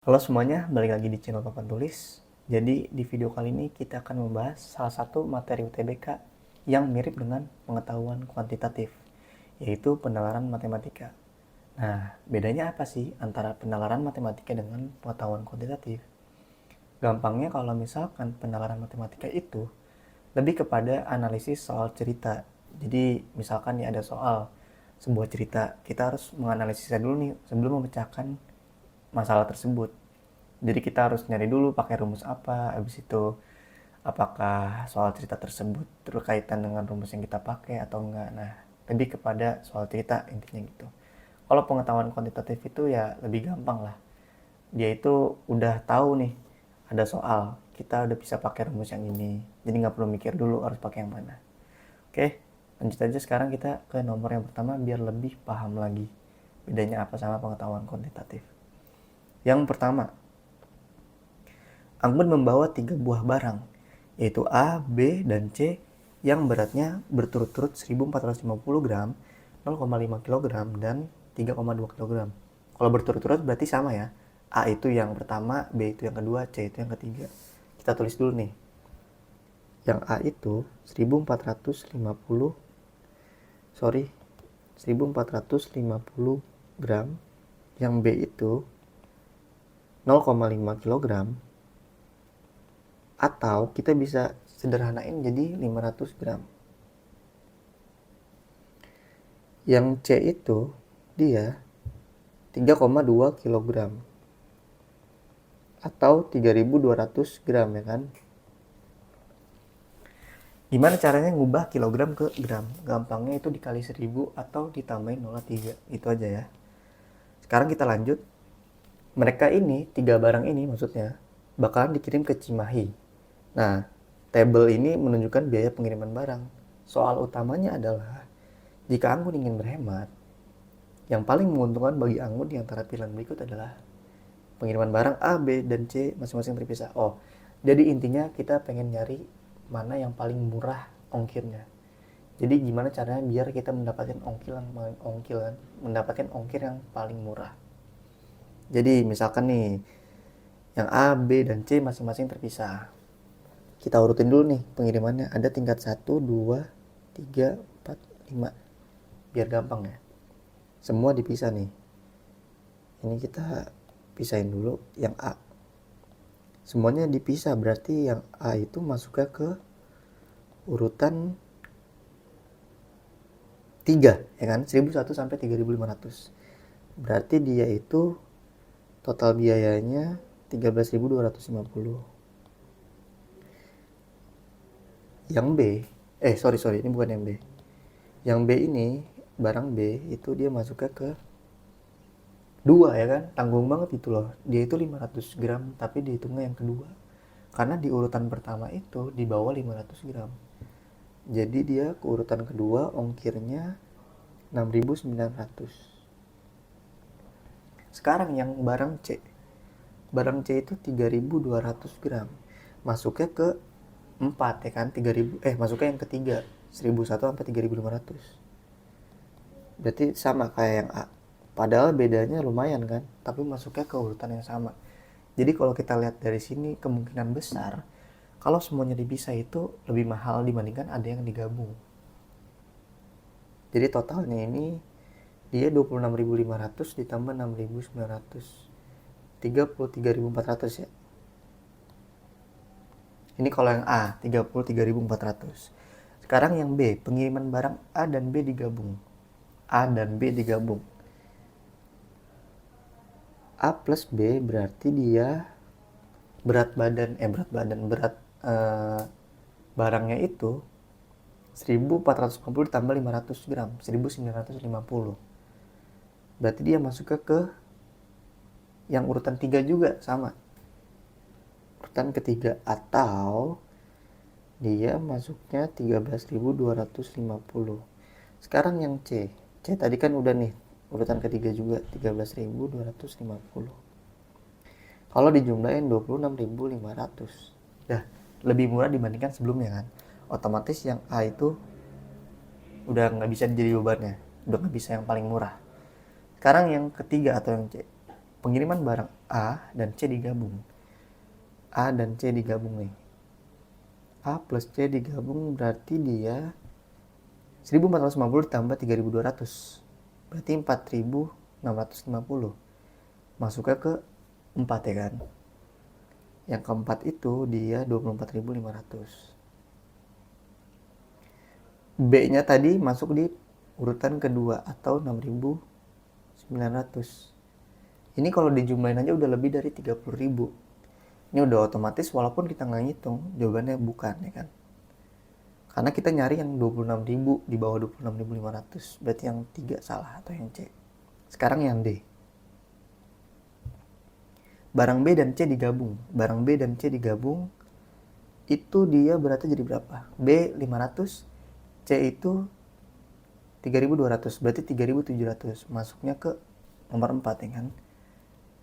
Halo semuanya, balik lagi di channel Papan Tulis. Jadi di video kali ini kita akan membahas salah satu materi UTBK yang mirip dengan pengetahuan kuantitatif, yaitu penalaran matematika. Nah, bedanya apa sih antara penalaran matematika dengan pengetahuan kuantitatif? Gampangnya kalau misalkan penalaran matematika itu lebih kepada analisis soal cerita. Jadi misalkan nih ada soal sebuah cerita, kita harus menganalisisnya dulu nih sebelum memecahkan masalah tersebut. Jadi kita harus nyari dulu pakai rumus apa, habis itu apakah soal cerita tersebut berkaitan dengan rumus yang kita pakai atau enggak. Nah, lebih kepada soal cerita intinya gitu. Kalau pengetahuan kuantitatif itu ya lebih gampang lah. Dia itu udah tahu nih ada soal, kita udah bisa pakai rumus yang ini. Jadi nggak perlu mikir dulu harus pakai yang mana. Oke, lanjut aja sekarang kita ke nomor yang pertama biar lebih paham lagi bedanya apa sama pengetahuan kuantitatif. Yang pertama, Anggun membawa 3 buah barang, yaitu A, B, dan C yang beratnya berturut-turut 1450 gram, 0,5 kg, dan 3,2 kg. Kalau berturut-turut berarti sama ya. A itu yang pertama, B itu yang kedua, C itu yang ketiga. Kita tulis dulu nih. Yang A itu 1450 gram, yang B itu 0,5 kg, atau kita bisa sederhanain jadi 500 gram. Yang C itu dia 3,2 kg atau 3200 gram ya kan. Gimana caranya ngubah kilogram ke gram? Gampangnya itu dikali 1000 atau ditambahin 0,3. Itu aja ya. Sekarang kita lanjut. Mereka ini, 3 barang ini maksudnya, bakalan dikirim ke Cimahi. Nah, tabel ini menunjukkan biaya pengiriman barang. Soal utamanya adalah, jika Anggun ingin berhemat, yang paling menguntungkan bagi Anggun di antara pilihan berikut adalah pengiriman barang A, B, dan C masing-masing terpisah. Oh, jadi intinya kita pengen nyari mana yang paling murah ongkirnya. Jadi gimana caranya biar kita mendapatkan mendapatkan ongkir yang paling murah. Jadi misalkan nih, yang A, B, dan C masing-masing terpisah. Kita urutin dulu nih pengirimannya. Ada tingkat 1, 2, 3, 4, 5. Biar gampang ya. Semua dipisah nih. Ini kita pisahin dulu yang A. Semuanya dipisah, berarti yang A itu masuknya ke urutan 3, ya kan? 1001 sampai 3500. Berarti dia itu total biayanya 13.250. Yang B, sorry, ini bukan yang B. Yang B ini, barang B itu dia masuknya ke 2 ya kan, tanggung banget itu loh. Dia itu 500 gram tapi dihitungnya yang kedua, karena di urutan pertama itu di bawah 500 gram. Jadi dia ke urutan kedua ongkirnya 6.900. Sekarang yang barang C, barang C itu 3.200 gram, masuknya ke 4 ya kan, 3000 masuknya yang ketiga 1001 sampai 3500. Berarti sama kayak yang A. Padahal bedanya lumayan kan, tapi masuknya ke urutan yang sama. Jadi kalau kita lihat dari sini kemungkinan besar kalau semuanya dipisah itu lebih mahal dibandingkan ada yang digabung. Jadi totalnya ini dia 26.500 ditambah 6.900. 33.400 ya. Ini kalau yang A 33.400. Sekarang yang B, pengiriman barang A dan B digabung. A dan B digabung. A plus B berarti dia berat barangnya itu 1450 ditambah 500 gram, 1950. Berarti dia masuk ke yang urutan 3 juga sama. Urutan ketiga, atau dia masuknya 13.250. Sekarang yang C. C tadi kan udah nih, urutan ketiga juga 13.250. Kalau dijumlahin 26.500. Dah, lebih murah dibandingkan sebelumnya kan. Otomatis yang A itu udah nggak bisa jadi bebannya, udah nggak bisa yang paling murah. Sekarang yang ketiga atau yang C, pengiriman barang A dan C digabung. A dan C digabung nih. A plus C digabung berarti dia 1450 ditambah 3200. Berarti 4650. Masuknya ke 4 ya kan. Yang keempat itu dia 24.500. B-nya tadi masuk di urutan kedua atau 6.900. Ini kalau dijumlahin aja udah lebih dari 30.000. Ini udah otomatis walaupun kita nggak ngitung, jawabannya bukan ya kan. Karena kita nyari yang 26.000 di bawah 26.500. Berarti yang 3 salah atau yang C. Sekarang yang D. Barang B dan C digabung. Barang B dan C digabung itu dia berarti jadi berapa? B 500, C itu 3.200, berarti 3.700. Masuknya ke nomor 4 ya kan.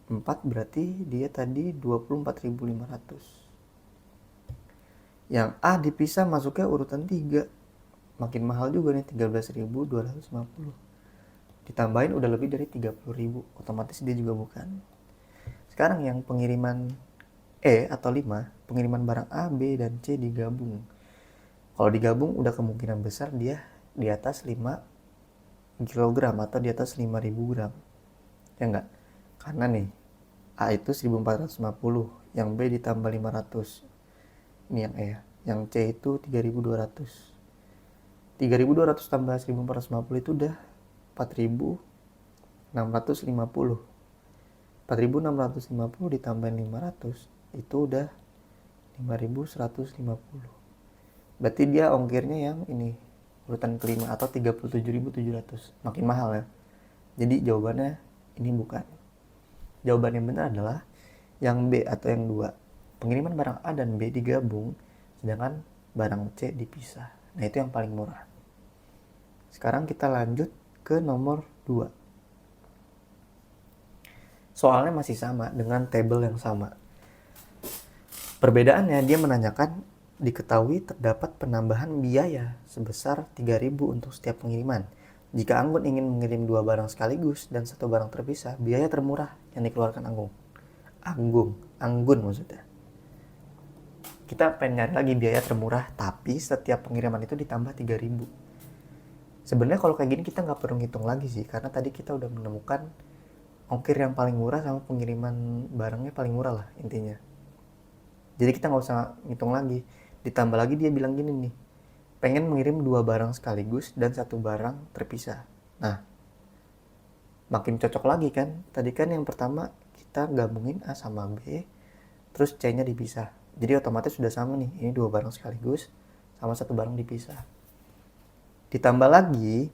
4 berarti dia tadi 24.500. Yang A dipisah masuknya urutan 3. Makin mahal juga nih, 13.250. Ditambahin udah lebih dari 30.000. Otomatis dia juga bukan. Sekarang yang pengiriman E atau 5, pengiriman barang A, B, dan C digabung. Kalau digabung udah kemungkinan besar dia di atas 5 kg atau di atas 5.000 gram. Ya enggak? Karena nih A itu 1450, yang B ditambah 500. Ini yang E ya. Yang C itu 3200. 3200 tambah 1450 itu udah 4650. 4650 ditambahin 500 itu udah 5150. Berarti dia ongkirnya yang ini urutan kelima atau 37.700. Makin mahal ya. Jadi jawabannya ini bukan. Jawaban yang benar adalah yang B atau yang 2. Pengiriman barang A dan B digabung, sedangkan barang C dipisah. Nah itu yang paling murah. Sekarang kita lanjut ke nomor 2. Soalnya masih sama dengan tabel yang sama. Perbedaannya dia menanyakan diketahui terdapat penambahan biaya sebesar 3.000 untuk setiap pengiriman. Jika Anggun ingin mengirim 2 barang sekaligus dan 1 barang terpisah, biaya termurah yang dikeluarkan Anggun maksudnya. Kita pengen nyari lagi biaya termurah, tapi setiap pengiriman itu ditambah 3.000. Sebenarnya kalau kayak gini kita nggak perlu ngitung lagi sih, karena tadi kita udah menemukan ongkir yang paling murah sama pengiriman barangnya paling murah lah intinya. Jadi kita nggak usah ngitung lagi. Ditambah lagi dia bilang gini nih, pengen mengirim 2 barang sekaligus dan 1 barang terpisah. Nah, makin cocok lagi kan. Tadi kan yang pertama kita gabungin A sama B, terus C-nya dipisah. Jadi otomatis sudah sama nih, ini 2 barang sekaligus sama 1 barang dipisah. Ditambah lagi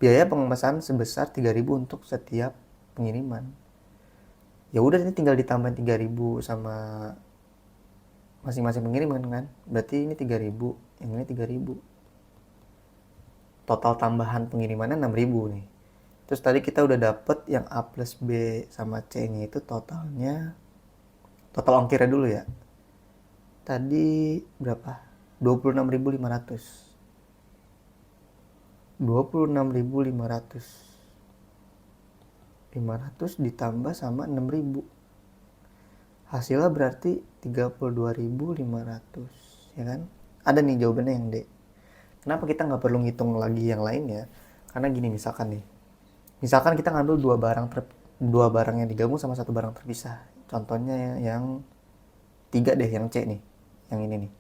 biaya pengemesan sebesar 3.000 untuk setiap pengiriman. Ya udah ini tinggal ditambahin 3.000 sama masing-masing pengiriman kan. Berarti ini 3.000, yang ini 3.000. Total tambahan pengirimannya 6.000 nih. Terus tadi kita udah dapet yang A plus B sama C-nya itu totalnya, total ongkirnya dulu ya. Tadi berapa? 26.500. 26.500. 500 ditambah sama 6.000. Hasilnya berarti 32.500, ya kan? Ada nih jawabannya yang D. Kenapa kita nggak perlu ngitung lagi yang lainnya? Karena gini misalkan nih. Misalkan kita ngambil 2 barang yang digabung sama 1 barang terpisah. Contohnya yang 3 deh, yang C nih. Yang ini nih.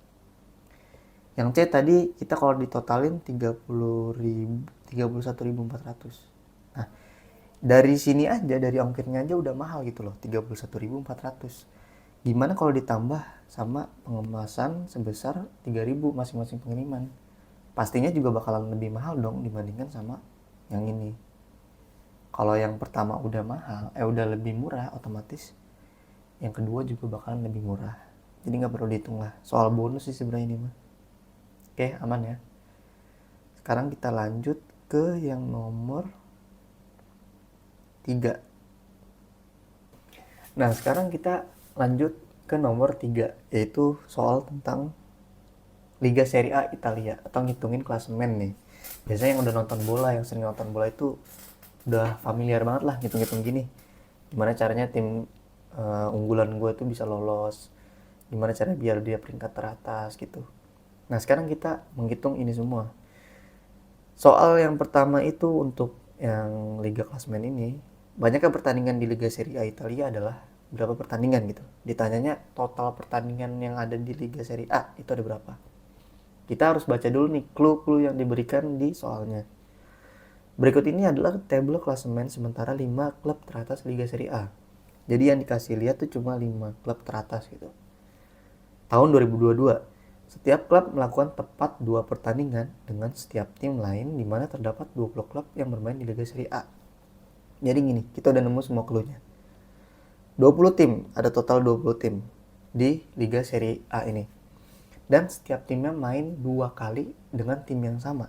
Yang C tadi kita kalau ditotalin 31.400. Nah, dari sini aja, dari ongkirnya aja udah mahal gitu loh, 31.400. Gimana kalau ditambah sama pengemasan sebesar 3.000 masing-masing pengiriman? Pastinya juga bakalan lebih mahal dong dibandingkan sama yang ini. Kalau yang pertama udah mahal, udah lebih murah, otomatis yang kedua juga bakalan lebih murah. Jadi nggak perlu dihitung lah. Soal bonus sih sebenarnya ini mah. Oke, aman ya. Sekarang kita lanjut ke yang nomor 3. Nah, sekarang kita lanjut ke nomor 3, yaitu soal tentang Liga Serie A Italia atau ngitungin klasemen nih. Biasanya yang udah nonton bola, yang sering nonton bola itu udah familiar banget lah ngitung-ngitung gini. Gimana caranya tim unggulan gue tuh bisa lolos, gimana cara biar dia peringkat teratas gitu. Nah sekarang kita menghitung ini semua. Soal yang pertama itu untuk yang Liga Klasmen ini, banyaknya pertandingan di Liga Serie A Italia adalah berapa pertandingan gitu. Ditanyanya total pertandingan yang ada di Liga Serie A itu ada berapa. Kita harus baca dulu nih clue-clue yang diberikan di soalnya. Berikut ini adalah tabel klasemen sementara 5 klub teratas Liga Serie A. Jadi yang dikasih lihat tuh cuma 5 klub teratas gitu. Tahun 2022, setiap klub melakukan tepat 2 pertandingan dengan setiap tim lain di mana terdapat 20 klub yang bermain di Liga Serie A. Jadi gini, kita udah nemu semua clue-nya. 20 tim, ada total 20 tim di Liga Serie A ini. Dan setiap timnya main 2 kali dengan tim yang sama.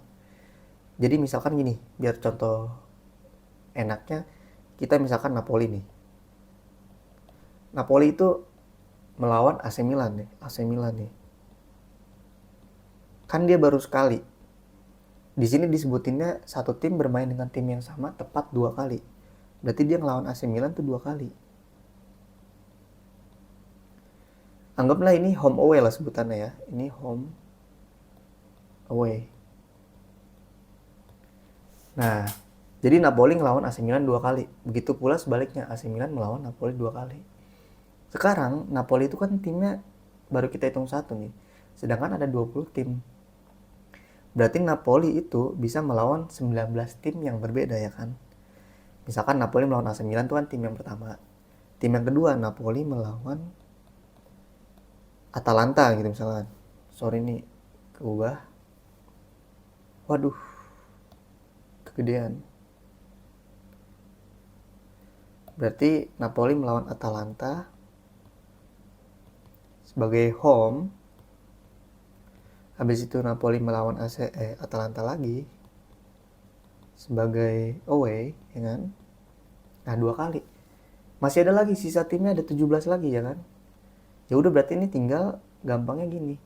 Jadi misalkan gini, biar contoh enaknya, kita misalkan Napoli nih. Napoli itu melawan AC Milan nih, AC Milan nih. Kan dia baru sekali. Di sini disebutinnya satu tim bermain dengan tim yang sama tepat 2 kali. Berarti dia ngelawan AC Milan tuh 2 kali. Anggaplah ini home away lah sebutannya ya. Ini home away. Nah, jadi Napoli ngelawan AC Milan 2 kali. Begitu pula sebaliknya, AC Milan melawan Napoli 2 kali. Sekarang Napoli itu kan timnya baru kita hitung 1 nih. Sedangkan ada 20 tim. Berarti Napoli itu bisa melawan 19 tim yang berbeda ya kan. Misalkan Napoli melawan AC Milan itu kan tim yang pertama. Tim yang kedua Napoli melawan Atalanta gitu misalkan. Sorry nih, keubah. Waduh, kegedean. Berarti Napoli melawan Atalanta sebagai home. Habis itu Napoli melawan Atalanta lagi sebagai away, ya kan? Nah, 2 kali. Masih ada lagi sisa timnya, ada 17 lagi ya kan? Ya udah berarti ini tinggal gampangnya gini.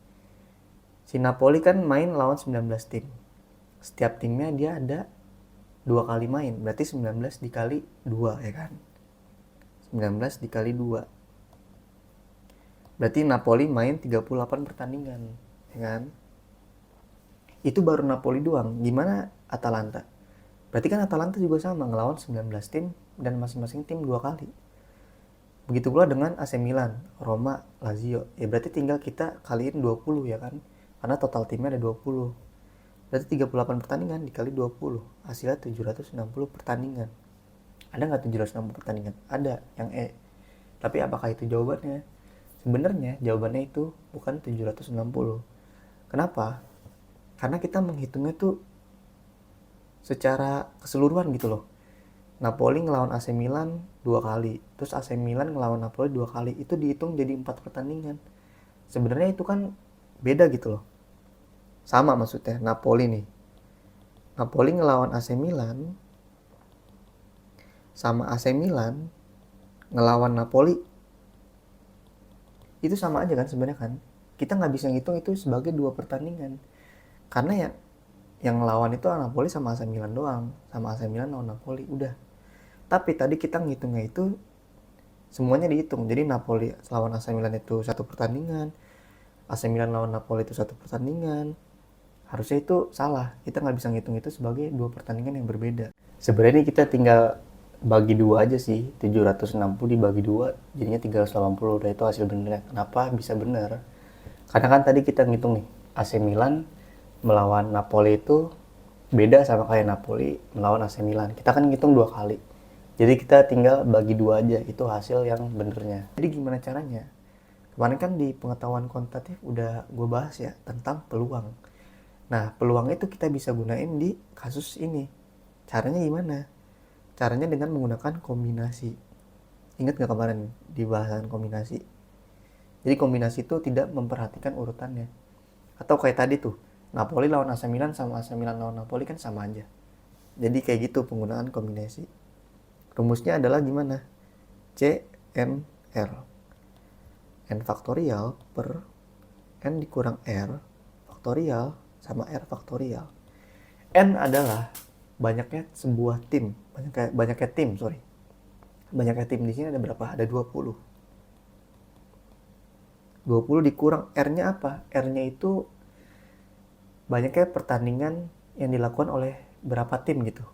Si Napoli kan main lawan 19 tim. Setiap timnya dia ada 2 kali main. Berarti 19 dikali 2 ya kan? 19 dikali 2. Berarti Napoli main 38 pertandingan, ya kan? Itu baru Napoli doang. Gimana Atalanta? Berarti kan Atalanta juga sama ngelawan 19 tim dan masing-masing tim 2 kali. Begitu pula dengan AC Milan, Roma, Lazio. Ya berarti tinggal kita kaliin 20 ya kan? Karena total timnya ada 20. Berarti 38 pertandingan dikali 20. Hasilnya 760 pertandingan. Ada nggak 760 pertandingan? Ada, yang E. Tapi apakah itu jawabannya? Sebenarnya jawabannya itu bukan 760. Kenapa? Karena kita menghitungnya tuh secara keseluruhan gitu loh. Napoli ngelawan AC Milan 2 kali, terus AC Milan ngelawan Napoli 2 kali, itu dihitung jadi 4 pertandingan. Sebenarnya itu kan beda gitu loh. Sama maksudnya, Napoli nih. Napoli ngelawan AC Milan sama AC Milan ngelawan Napoli. Itu sama aja kan sebenarnya kan. Kita nggak bisa ngitung itu sebagai 2 pertandingan. Karena ya yang ngelawan itu Napoli sama AC Milan doang, sama AC Milan lawan Napoli, udah. Tapi tadi kita ngitungnya itu semuanya dihitung. Jadi Napoli lawan AC Milan itu 1 pertandingan, AC Milan lawan Napoli itu 1 pertandingan. Harusnya itu salah. Kita nggak bisa ngitung itu sebagai 2 pertandingan yang berbeda. Sebenarnya kita tinggal bagi 2 aja sih. 760 dibagi 2 jadinya 380. Udah itu hasil benernya. Kenapa bisa bener? Karena kan tadi kita ngitung nih, AC Milan melawan Napoli itu beda sama kayak Napoli melawan AC Milan. Kita kan ngitung 2 kali. Jadi kita tinggal bagi 2 aja, itu hasil yang benernya. Jadi gimana caranya? Kemarin kan di pengetahuan kuantitatif udah gue bahas ya tentang peluang. Nah, peluang itu kita bisa gunain di kasus ini. Caranya gimana? Caranya dengan menggunakan kombinasi. Ingat gak kemarin di bahasan kombinasi? Jadi kombinasi itu tidak memperhatikan urutannya. Atau kayak tadi tuh, Napoli lawan AC Milan sama AC Milan lawan Napoli kan sama aja. Jadi kayak gitu penggunaan kombinasi. Rumusnya adalah gimana? C N R. N faktorial per N dikurang R faktorial sama R faktorial. N adalah banyaknya sebuah tim, banyaknya tim, sorry. Banyaknya tim di sini ada berapa? Ada 20. 20 dikurang R-nya apa? R-nya itu banyaknya pertandingan yang dilakukan oleh berapa tim gitu.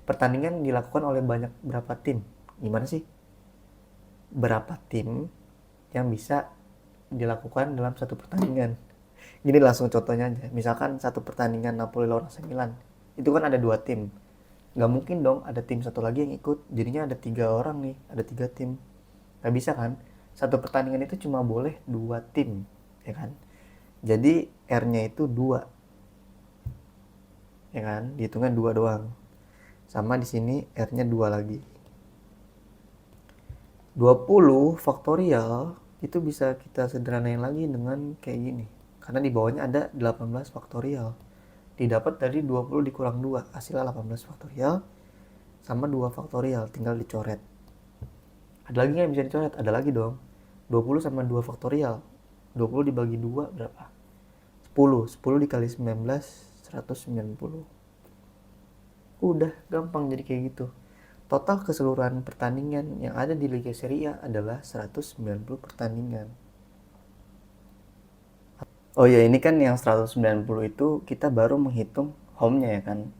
Pertandingan dilakukan oleh banyak berapa tim. Gimana sih? Berapa tim yang bisa dilakukan dalam satu pertandingan. Gini langsung contohnya aja. Misalkan satu pertandingan Napoli lawan AC Milan. Itu kan ada 2 tim. Nggak mungkin dong ada tim satu lagi yang ikut. Jadinya ada 3 orang nih. Ada 3 tim. Nggak bisa kan? Satu pertandingan itu cuma boleh 2 tim. Ya kan? Jadi R-nya itu 2. Ya kan? Dihitungnya 2 doang. Sama di sini R-nya 2 lagi. 20 faktorial itu bisa kita sederhanain lagi dengan kayak gini. Karena di bawahnya ada 18 faktorial. Didapat dari 20 dikurang 2. Hasilnya 18 faktorial sama 2 faktorial. Tinggal dicoret. Ada lagi nggak yang bisa dicoret? Ada lagi dong. 20 sama 2 faktorial. 20 dibagi 2 berapa? 10. 10 dikali 19, 190. Udah gampang jadi kayak gitu. Total keseluruhan pertandingan yang ada di Liga Serie A adalah 190 pertandingan. Oh ya, ini kan yang 190 itu kita baru menghitung home-nya ya kan.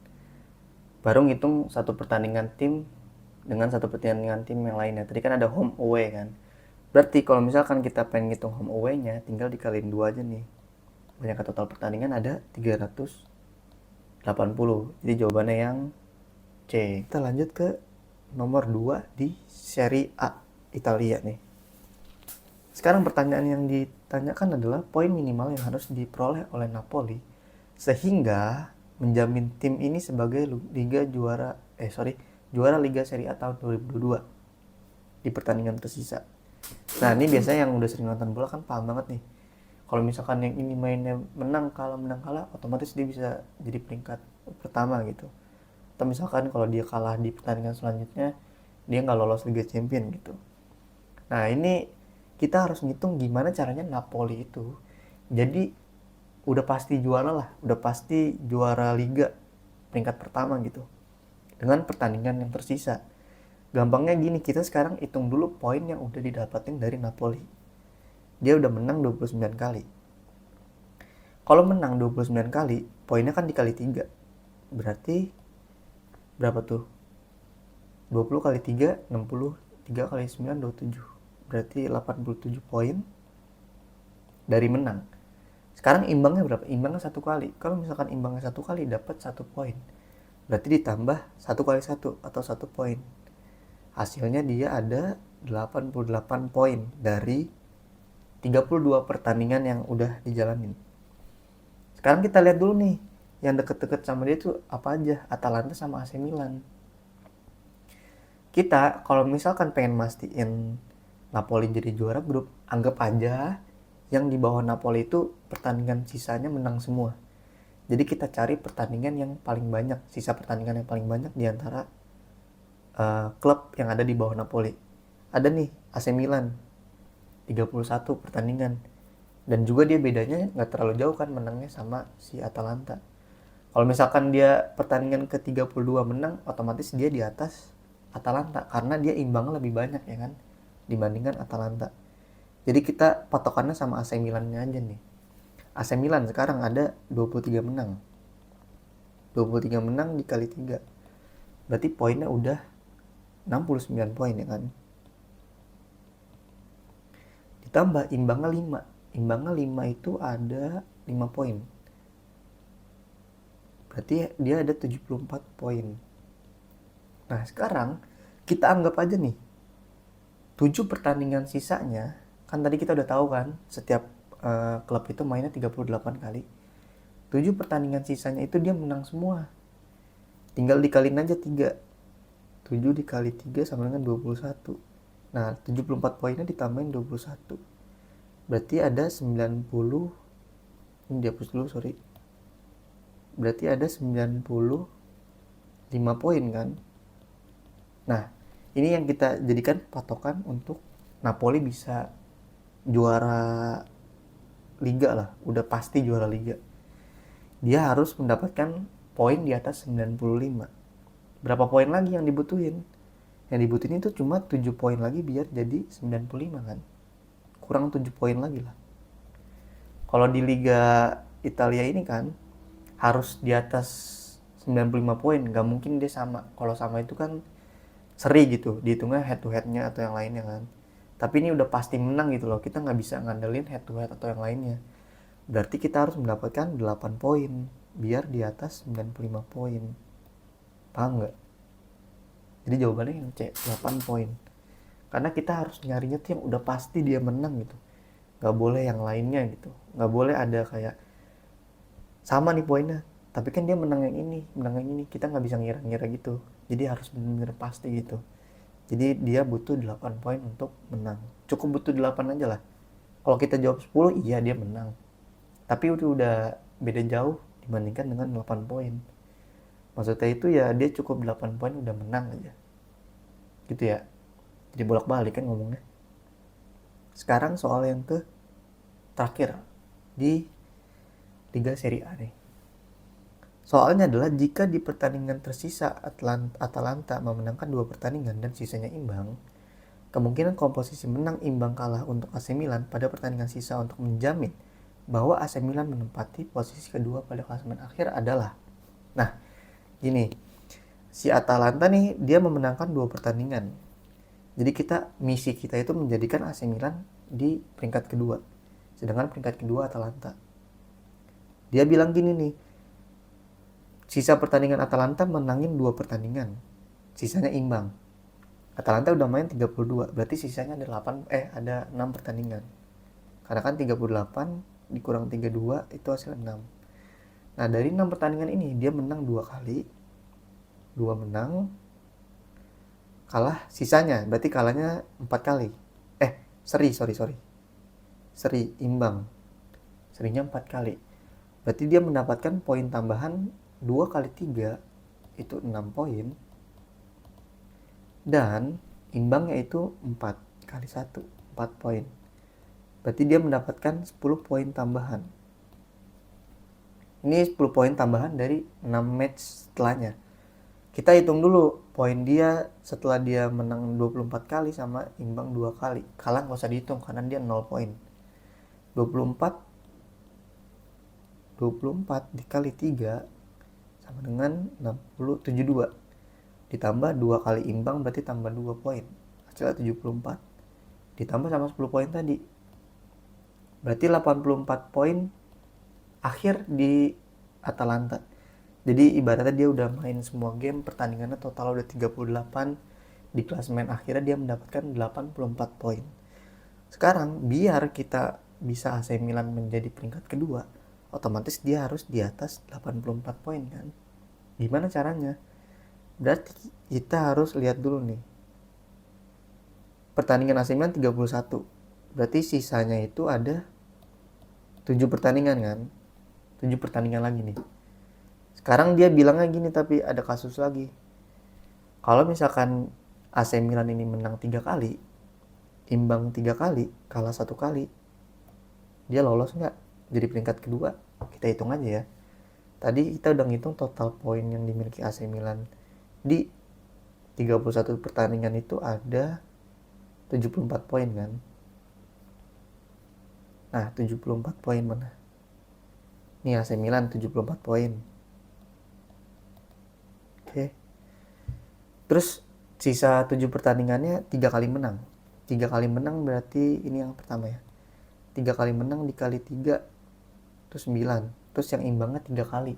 Baru ngitung satu pertandingan tim dengan satu pertandingan tim yang lainnya. Tadi kan ada home away kan. Berarti kalau misalkan kita pengen ngitung home away-nya, tinggal dikaliin 2 aja nih. Banyaknya total pertandingan ada 380. Jadi jawabannya yang C. Kita lanjut ke nomor 2 di Serie A Italia nih. Sekarang pertanyaan yang ditanyakan adalah poin minimal yang harus diperoleh oleh Napoli sehingga menjamin tim ini sebagai juara Liga Serie A tahun 2022 di pertandingan tersisa. Nah, ini biasanya yang udah sering nonton bola kan paham banget nih. Kalau misalkan yang ini mainnya menang kalah, otomatis dia bisa jadi peringkat pertama gitu. Atau misalkan kalau dia kalah di pertandingan selanjutnya, dia nggak lolos Liga Champion gitu. Nah, ini kita harus ngitung gimana caranya Napoli itu jadi udah pasti juara lah, udah pasti juara Liga peringkat pertama gitu dengan pertandingan yang tersisa. Gampangnya gini, kita sekarang hitung dulu poin yang udah didapatin dari Napoli. Dia udah menang 29 kali. Kalau menang 29 kali, poinnya kan dikali 3. Berarti berapa tuh? 20 kali 3, 60. 3 kali 9, 27. Berarti 87 poin dari menang. Sekarang imbangnya berapa? Imbangnya 1 kali. Kalau misalkan imbangnya 1 kali, dapat 1 poin. Berarti ditambah 1 kali 1 atau 1 poin. Hasilnya dia ada 88 poin dari 32 pertandingan yang udah dijalanin. Sekarang kita lihat dulu nih, yang deket-deket sama dia tuh apa aja? Atalanta sama AC Milan. Kita kalau misalkan pengen mastiin Napoli jadi juara grup, anggap aja yang di bawah Napoli itu pertandingan sisanya menang semua. Jadi kita cari pertandingan yang paling banyak, sisa pertandingan yang paling banyak di antara klub yang ada di bawah Napoli. Ada nih AC Milan 31 pertandingan. Dan juga dia bedanya nggak terlalu jauh kan menangnya sama si Atalanta. Kalau misalkan dia pertandingan ke-32 menang, otomatis dia di atas Atalanta karena dia imbangnya lebih banyak ya kan dibandingkan Atalanta. Jadi kita patokannya sama AC Milan-nya aja nih. AC Milan sekarang ada 23 menang. 23 menang dikali 3. Berarti poinnya udah 69 poin ya kan. Ditambah imbangnya 5. Imbangnya 5 itu ada 5 poin. Berarti dia ada 74 poin. Nah sekarang kita anggap aja nih 7 pertandingan sisanya, kan tadi kita udah tahu kan setiap klub itu mainnya 38 kali. 7 pertandingan sisanya itu dia menang semua. Tinggal dikaliin aja 3. 7 dikali 3 sama dengan 21. Nah 74 poinnya ditambahin 21. Berarti ada 90. Ini dihapus dulu sorry. Berarti ada 95 poin kan. Nah ini yang kita jadikan patokan untuk Napoli bisa juara Liga lah, udah pasti juara Liga. Dia harus mendapatkan poin di atas 95. Berapa poin lagi yang dibutuhin? Yang dibutuhin itu cuma 7 poin lagi biar jadi 95 kan. Kurang 7 poin lagi lah. Kalau di Liga Italia ini kan harus di atas 95 poin, gak mungkin dia sama. Kalau sama itu kan seri gitu, dihitungnya head to headnya atau yang lainnya kan. Tapi ini udah pasti menang gitu loh, kita nggak bisa ngandelin head to head atau yang lainnya. Berarti kita harus mendapatkan 8 poin biar di atas 95 poin. Paham nggak? Jadi jawabannya yang C, 8 poin. Karena kita harus nyarinya tuh yang udah pasti dia menang gitu. Nggak boleh yang lainnya gitu. Nggak boleh ada kayak sama nih poinnya, tapi kan dia menang yang ini, menang yang ini. Kita nggak bisa ngira-ngira gitu. Jadi harus benar-benar pasti gitu. Jadi dia butuh 8 poin untuk menang. Cukup butuh 8 aja lah. Kalau kita jawab 10, iya dia menang. Tapi udah beda jauh dibandingkan dengan 8 poin. Maksudnya itu ya dia cukup 8 poin udah menang aja. Gitu ya. Jadi bolak-balik kan ngomongnya. Sekarang soal yang ke terakhir di Liga Serie A nih. Soalnya adalah jika di pertandingan tersisa Atalanta memenangkan 2 pertandingan dan sisanya imbang, kemungkinan komposisi menang imbang kalah untuk AC Milan pada pertandingan sisa untuk menjamin bahwa AC Milan menempati posisi kedua pada klasemen akhir adalah. Nah, gini. Si Atalanta nih dia memenangkan 2 pertandingan. Jadi misi kita itu menjadikan AC Milan di peringkat kedua. Sedangkan peringkat kedua Atalanta. Dia bilang gini nih. Sisa pertandingan Atalanta menangin 2 pertandingan. Sisanya imbang. Atalanta udah main 32, berarti sisanya ada 6 pertandingan. Karena kan 38 dikurang 32 itu hasil 6. Nah, dari 6 pertandingan ini dia menang 2 kali. 2 menang. Kalah sisanya, berarti kalahnya 4 kali. Seri. Seri imbang. Serinya 4 kali. Berarti dia mendapatkan poin tambahan 2 kali 3 itu 6 poin. Dan imbangnya itu 4 kali 1, 4 poin. Berarti dia mendapatkan 10 poin tambahan. Ini 10 poin tambahan dari 6 match setelahnya. Kita hitung dulu poin dia setelah dia menang 24 kali sama imbang 2 kali. Kalah nggak usah dihitung karena dia 0 poin. 24 dikali 3 sama dengan 72. Ditambah 2 kali imbang berarti tambah 2 poin. Hasilnya 74. Ditambah sama 10 poin tadi. Berarti 84 poin akhir di Atalanta. Jadi ibaratnya dia udah main semua game, pertandingannya total udah 38. Di klasemen akhirnya dia mendapatkan 84 poin. Sekarang biar kita bisa AC Milan menjadi peringkat kedua, otomatis dia harus di atas 84 poin kan. Gimana caranya? Berarti kita harus lihat dulu nih. Pertandingan AC Milan 31. Berarti sisanya itu ada 7 pertandingan kan. 7 pertandingan lagi nih. Sekarang dia bilangnya gini, tapi ada kasus lagi. Kalau misalkan AC Milan ini menang 3 kali, imbang 3 kali, kalah 1 kali, dia lolos nggak jadi peringkat kedua? Kita hitung aja ya. Tadi kita udah ngitung total poin yang dimiliki AC Milan di 31 pertandingan itu ada 74 poin kan. Nah, 74 poin mana? Nih AC Milan 74 poin. Oke. Terus sisa 7 pertandingannya 3 kali menang. 3 kali menang berarti ini yang pertama ya. 3 kali menang dikali 3 itu 9. Terus yang imbangnya 3 kali.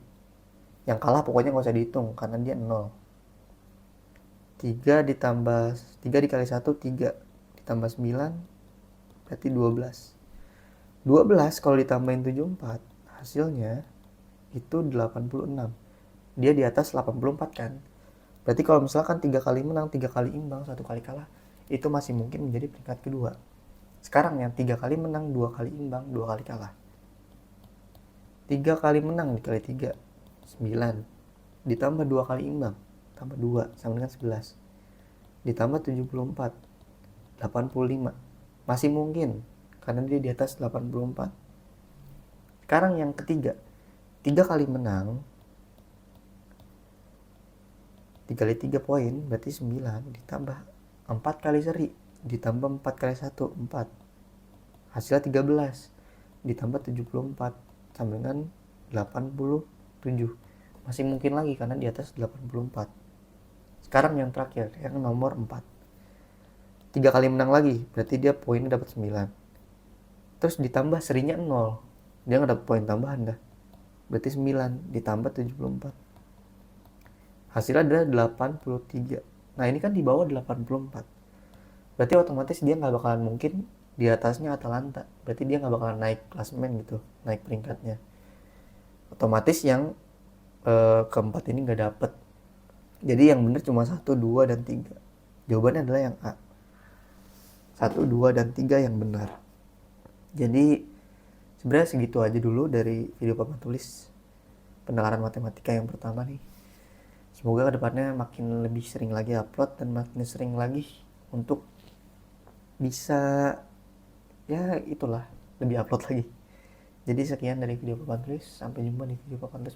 Yang kalah pokoknya gak usah dihitung karena dia 0. 3 ditambah 3 dikali 1 3 ditambah 9 berarti 12. 12 kalau ditambahin 74 hasilnya itu 86. Dia di atas 84 kan. Berarti kalau misalkan 3 kali menang, 3 kali imbang, 1 kali kalah, itu masih mungkin menjadi peringkat kedua. Sekarang yang 3 kali menang, 2 kali imbang, 2 kali kalah. 3 kali menang dikali 3 9 ditambah 2 kali imbang tambah 2 sama dengan 11 ditambah 74 85 masih mungkin karena dia di atas 84. Sekarang yang ketiga, 3 kali menang 3 kali 3 poin berarti 9, ditambah 4 kali seri, ditambah 4 kali 1, 4. Hasilnya 13, ditambah 74, sama dengan 87. Masih mungkin lagi karena di atas 84. Sekarang yang terakhir, yang nomor 4. 3 kali menang lagi, berarti dia poinnya dapat 9. Terus ditambah serinya 0, dia nggak dapat poin tambahan dah. Berarti 9 ditambah 74. Hasilnya adalah 83. Nah ini kan di bawah 84. Berarti otomatis dia nggak bakalan mungkin di atasnya Atalanta. Berarti dia nggak bakalan naik klasemen gitu, naik peringkatnya. Otomatis yang keempat ini nggak dapet. Jadi yang bener cuma 1, 2, dan 3. Jawabannya adalah yang A. 1, 2, dan 3 yang benar. Jadi sebenarnya segitu aja dulu dari video papan tulis pendengaran matematika yang pertama nih. Semoga kedepannya makin lebih sering lagi upload dan makin sering lagi untuk bisa ya itulah lebih upload lagi. Jadi sekian dari video papan tulis, sampai jumpa di video papan tulis